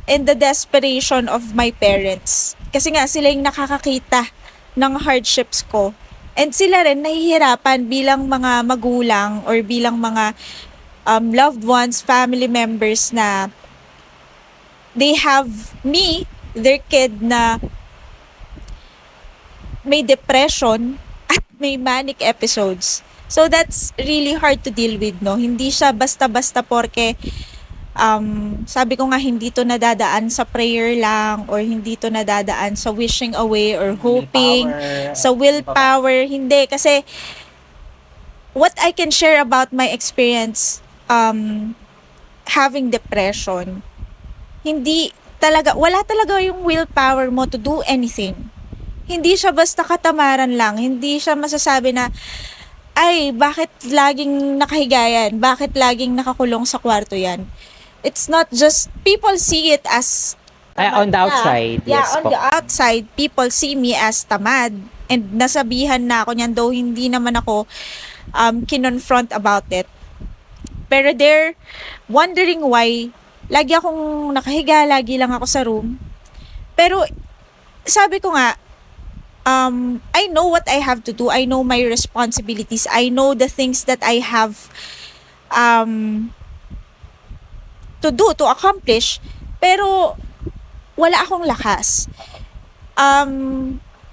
and the desperation of my parents. Kasi nga sila yung nakakakita ng hardships ko. And sila rin nahihirapan bilang mga magulang or bilang mga loved ones, family members na they have me, their kid na may depression at may manic episodes. So that's really hard to deal with, no? Hindi siya basta-basta porke sabi ko nga hindi to nadadaan sa prayer lang or hindi to nadadaan sa wishing away or hoping, sa willpower. Hindi. Kasi what I can share about my experience having depression, hindi talaga, wala talaga yung willpower mo to do anything. Hindi siya basta katamaran lang. Hindi siya masasabi na, ay, bakit laging nakahiga yan? Bakit laging nakakulong sa kwarto yan? It's not just, people see it as On the outside, yeah, yes on po. the outside, people see me as tamad. And nasabihan na ako niyan, though hindi naman ako kinonfront about it. Pero they're wondering why lagi akong nakahiga, lagi lang ako sa room. Pero sabi ko nga, I know what I have to do. I know my responsibilities. I know the things that I have to do, to accomplish. Pero wala akong lakas.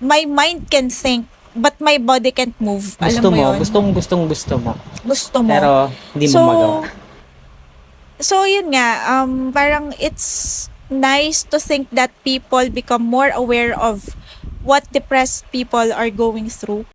My mind can think, but my body can't move. Alam mo yun? Gusto mo. Gusto mo. Pero hindi mo magawa. So, yun nga, parang it's nice to think that people become more aware of what depressed people are going through.